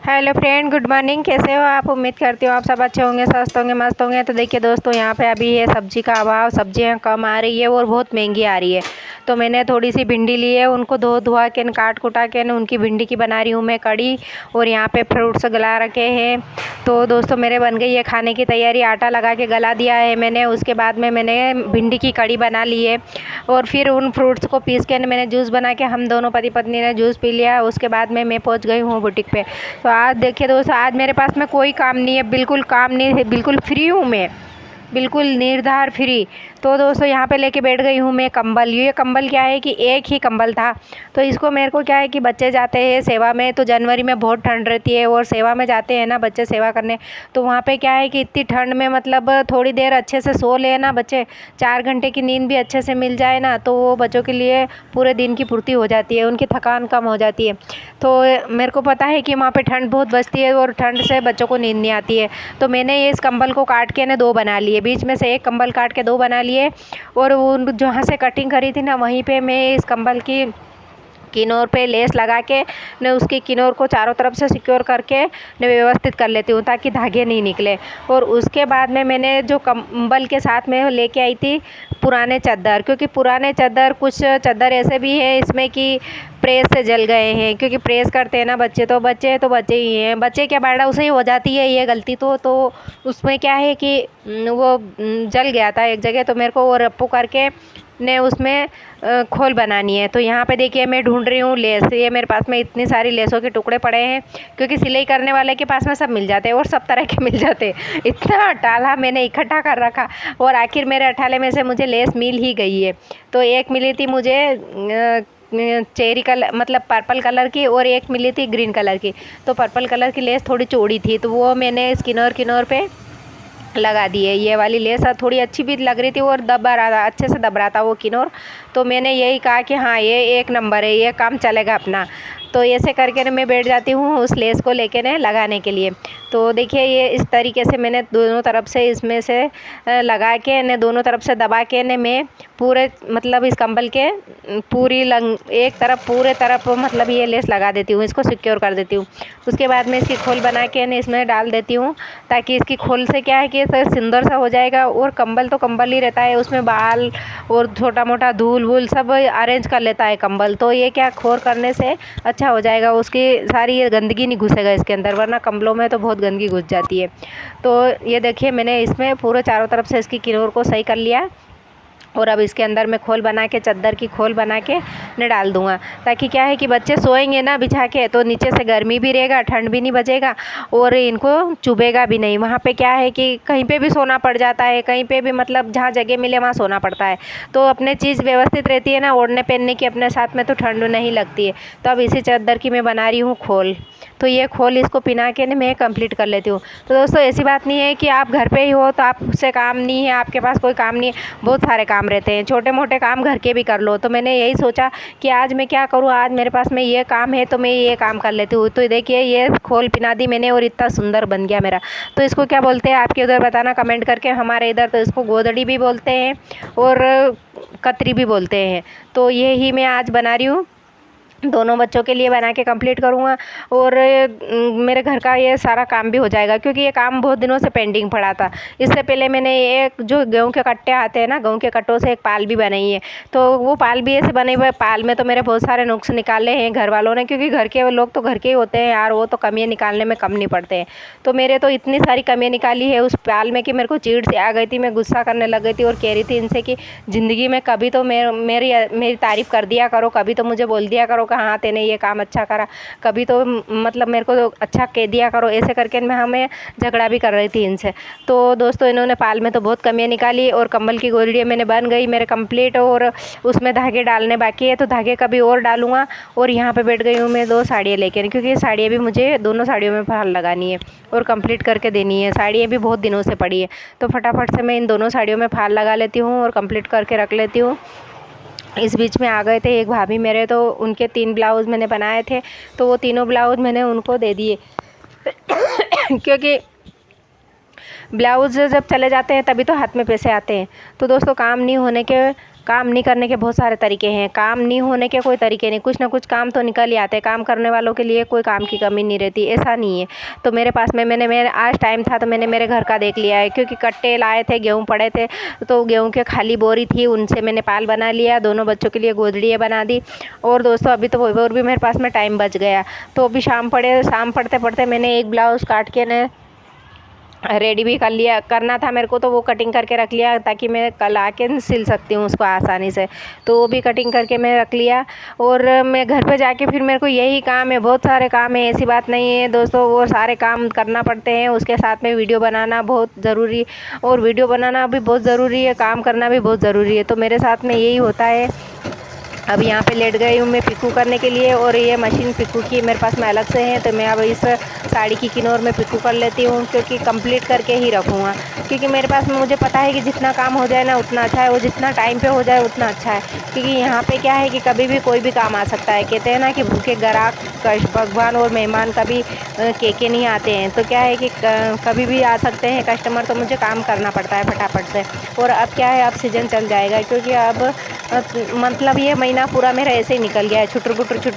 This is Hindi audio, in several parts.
Hello friend, good morning. कैसे हो आप? उम्मीद करती हूँ आप सब अच्छे होंगे, स्वस्थ होंगे, मस्त होंगे। तो देखिए दोस्तों, यहाँ पे अभी ये सब्जी का अभाव, सब्जियाँ कम आ रही है और बहुत महंगी आ रही है। तो मैंने थोड़ी सी भिंडी ली है, उनको धो धुआ के काट कुटा के उनकी भिंडी की बना रही हूँ मैं कड़ी। और यहाँ पे फ्रूट्स गला रखे हैं। तो दोस्तों मेरे बन गई है खाने की तैयारी। आटा लगा के गला दिया है मैंने। उसके बाद में मैंने भिंडी की कड़ी बना ली है और फिर उन फ्रूट्स को पीस के मैंने जूस बना के हम दोनों पति पत्नी ने जूस पी लिया। उसके बाद में मैं पहुँच गई हूँ बुटीक पे। तो आज देखिए दोस्तों, आज मेरे पास में कोई काम नहीं है, बिल्कुल काम नहीं है, बिल्कुल फ्री हूँ मैं, बिल्कुल निर्धार फ्री। तो दोस्तों यहाँ पे लेके बैठ गई हूँ मैं कंबल। ये कंबल क्या है कि एक ही कंबल था, तो इसको मेरे को क्या है कि बच्चे जाते हैं सेवा में, तो जनवरी में बहुत ठंड रहती है और सेवा में जाते हैं ना बच्चे सेवा करने। तो वहाँ पे क्या है कि इतनी ठंड में मतलब थोड़ी देर अच्छे से सो ले ना बच्चे, 4 घंटे की नींद भी अच्छे से मिल जाए ना, तो वो बच्चों के लिए पूरे दिन की पूर्ति हो जाती है, उनकी थकान कम हो जाती है। तो मेरे को पता है कि वहाँ पे ठंड बहुत बचती है और ठंड से बच्चों को नींद नहीं आती है। तो मैंने ये इस कंबल को काट के दो बना लिए, बीच में से एक कंबल काट के दो बना लिए। और वो जहाँ से कटिंग करी थी ना, वहीं पे मैं इस कंबल की किनोर पे लेस लगा के ने उसकी किनोर को चारों तरफ से सिक्योर करके ने व्यवस्थित कर लेती हूँ ताकि धागे नहीं निकले। और उसके बाद में मैंने जो कंबल के साथ में लेके आई थी पुराने चादर, क्योंकि पुराने चादर, कुछ चादर ऐसे भी हैं इसमें कि प्रेस से जल गए हैं, क्योंकि प्रेस करते हैं ना बच्चे, तो बच्चे ही हैं, बच्चे क्या बाड़ा उसे ही हो जाती है ये गलती। तो उसमें क्या है कि वो जल गया था एक जगह, तो मेरे को वो रप्पू करके ने उसमें खोल बनानी है। तो यहाँ पे देखिए मैं ढूंढ रही हूँ लेस। ये मेरे पास में इतनी सारी लेसों के टुकड़े पड़े हैं, क्योंकि सिलाई करने वाले के पास में सब मिल जाते हैं और सब तरह के मिल जाते हैं। इतना अठाला मैंने इकट्ठा कर रखा और आखिर मेरे अठाले में से मुझे लेस मिल ही गई है। तो एक मिली थी मुझे चेरी कलर मतलब पर्पल कलर की, और एक मिली थी ग्रीन कलर की। तो पर्पल कलर की लेस थोड़ी चौड़ी थी, तो वो मैंने इस किनोर पे लगा दी है। ये वाली लेस थोड़ी अच्छी भी लग रही थी और दब रहा था, अच्छे से दब रहा था वो किनोर। तो मैंने यही कहा कि हाँ ये एक नंबर है, ये काम चलेगा अपना। तो ऐसे करके मैं बैठ जाती हूँ उस लेस को लेके लगाने के लिए। तो देखिए ये इस तरीके से मैंने दोनों तरफ से इसमें से लगा के दोनों तरफ से दबा के मैं पूरे मतलब इस कंबल के पूरी एक तरफ पूरे तरफ मतलब ये लेस लगा देती हूँ, इसको सिक्योर कर देती हूँ। उसके बाद में इसकी खोल बना के इसमें डाल देती हूँ, ताकि इसकी खोल से क्या है कि सर सुंदर सा हो जाएगा। और कंबल तो कंबल ही रहता है, उसमें बाल और छोटा मोटा धूल वूल सब अरेंज कर लेता है कंबल। तो ये क्या खोर करने से अच्छा हो जाएगा, उसकी सारी ये गंदगी नहीं घुसेगा इसके अंदर, वरना कंबलों में तो बहुत गंदगी घुस जाती है। तो ये देखिए मैंने इसमें पूरे चारों तरफ से इसकी किनोर को सही कर लिया। और अब इसके अंदर मैं खोल बना के, चादर की खोल बना के डाल दूँगा, ताकि क्या है कि बच्चे सोएंगे ना बिछा के, तो नीचे से गर्मी भी रहेगा, ठंड भी नहीं बचेगा और इनको चुभेगा भी नहीं। वहाँ पे क्या है कि कहीं पे भी सोना पड़ जाता है, कहीं पे भी मतलब जहाँ जगह मिले वहाँ सोना पड़ता है। तो अपने चीज़ व्यवस्थित रहती है ना ओढ़ने पहनने की अपने साथ में, तो ठंड नहीं लगती है। तो अब इसी चादर की मैं बना रही हूँ खोल। तो ये खोल इसको पिना के मैं कंप्लीट कर लेती हूँ। तो दोस्तों ऐसी बात नहीं है कि आप घर पे ही हो तो आपसे काम नहीं है, आपके पास कोई काम नहीं है, बहुत सारे काम रहते हैं, छोटे मोटे काम घर के भी कर लो। तो मैंने यही सोचा कि आज मैं क्या करूँ, आज मेरे पास में ये काम है तो मैं ये काम कर लेती हूँ। तो देखिए ये खोल पिना दी मैंने और इतना सुंदर बन गया मेरा। तो इसको क्या बोलते हैं आपके उधर बताना कमेंट करके। हमारे इधर तो इसको गोदड़ी भी बोलते हैं और कतरी भी बोलते हैं। तो ये ही मैं आज बना रही हूँ, दोनों बच्चों के लिए बना के कंप्लीट करूँगा और मेरे घर का ये सारा काम भी हो जाएगा, क्योंकि ये काम बहुत दिनों से पेंडिंग पड़ा था। इससे पहले मैंने एक जो गेहूं के कट्टे आते हैं ना, गेहूं के कट्टों से एक पाल भी बनाई है। तो वो पाल भी ऐसे बने हुए, पाल में तो मेरे बहुत सारे नुक्स निकाले हैं घर वालों ने, क्योंकि घर के लोग तो घर के ही होते हैं यार, वो तो कमियाँ निकालने में कम नहीं पड़ते हैं। तो मेरे तो इतनी सारी कमियाँ निकाली है उस पाल में कि मेरे को चिढ़ से आ गई थी, मैं गुस्सा करने लग गई थी और कह रही थी इनसे कि ज़िंदगी में कभी तो मेरी तारीफ़ कर दिया करो, कभी तो मुझे बोल दिया करो हाँ तेने ये काम अच्छा करा, कभी तो मतलब मेरे को तो अच्छा कह दिया करो। ऐसे करके मैं हमें झगड़ा भी कर रही थी इनसे। तो दोस्तों इन्होंने पाल में तो बहुत कमियाँ निकाली और कंबल की गोदड़ी मैंने बन गई मेरे कंप्लीट, और उसमें धागे डालने बाकी है, तो धागे कभी और डालूँगा। और यहाँ पे बैठ गई हूँ मैं 2 साड़ियाँ लेकर, क्योंकि ये साड़ियाँ भी मुझे दोनों साड़ियों में फाल लगानी है और कंप्लीट करके देनी है। साड़ियाँ भी बहुत दिनों से पड़ी है, तो फटाफट से मैं इन दोनों साड़ियों में फाल लगा लेती हूँ और कंप्लीट करके रख लेती हूँ। इस बीच में आ गए थे एक भाभी मेरे, तो उनके 3 ब्लाउज़ मैंने बनाए थे, तो वो तीनों ब्लाउज़ मैंने उनको दे दिए। क्योंकि ब्लाउज़ जब चले जाते हैं तभी तो हाथ में पैसे आते हैं। तो दोस्तों काम नहीं होने के काम नहीं करने के बहुत सारे तरीके हैं, काम नहीं होने के कोई तरीके नहीं, कुछ ना कुछ काम तो निकल ही आते हैं। काम करने वालों के लिए कोई काम की कमी नहीं रहती, ऐसा नहीं है। तो मेरे पास में मेरे आज टाइम था तो मैंने मेरे घर का देख लिया है, क्योंकि कट्टे लाए थे, गेहूँ पड़े थे, तो गेहूँ के खाली बोरी थी, उनसे मैंने पाल बना लिया, दोनों बच्चों के लिए गोदड़ियाँ बना दी। और दोस्तों अभी तो और भी मेरे पास में टाइम बच गया, तो अभी शाम पड़ते पड़ते मैंने एक ब्लाउज़ काट के ने रेडी भी कर लिया, करना था मेरे को, तो वो कटिंग करके रख लिया ताकि मैं कल आके सिल सकती हूँ उसको आसानी से। तो वो भी कटिंग करके मैं रख लिया। और मैं घर पे जाके फिर मेरे को यही काम है, बहुत सारे काम है, ऐसी बात नहीं है दोस्तों, वो सारे काम करना पड़ते हैं। उसके साथ में वीडियो बनाना बहुत ज़रूरी, और वीडियो बनाना भी बहुत ज़रूरी है, काम करना भी बहुत ज़रूरी है। तो मेरे साथ में यही होता है। अब यहाँ पे लेट गई हूँ मैं पिकू करने के लिए, और ये मशीन पिकू की मेरे पास में अलग से है, तो मैं अब इस साड़ी की किनोर में पिकू कर लेती हूँ, क्योंकि कंप्लीट करके ही रखूँगा। क्योंकि मेरे पास में मुझे पता है कि जितना काम हो जाए ना उतना अच्छा है, वो जितना टाइम पे हो जाए उतना अच्छा है। क्योंकि यहाँ पे क्या है कि कभी भी कोई भी काम आ सकता है। कहते हैं ना कि भूखे ग्राहक भगवान और मेहमान कभी के नहीं आते हैं। तो क्या है कि कभी भी आ सकते हैं कस्टमर, तो मुझे काम करना पड़ता है फटाफट से। और अब क्या है, अब सीज़न चल जाएगा, क्योंकि अब मतलब ये महीना पूरा मेरा ऐसे ही निकल गया है, छुटर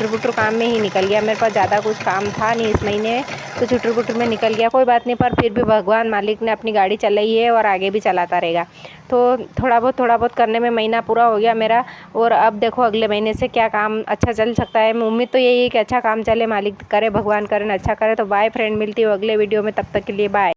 पुटर काम में ही निकल गया। मेरे पास ज़्यादा कुछ काम था नहीं इस महीने, तो छुटर पुटर में निकल गया। कोई बात नहीं, पर फिर भी भगवान मालिक ने अपनी गाड़ी चलाई है और आगे भी चलाता रहेगा। तो थोड़ा बहुत करने में महीना पूरा हो गया मेरा। और अब देखो अगले महीने से क्या काम अच्छा चल सकता है। उम्मीद तो यही है कि अच्छा काम चले, मालिक करे, भगवान करे, अच्छा करे। तो बाय फ्रेंड, मिलती हूँ अगले वीडियो में, तब तक के लिए बाय।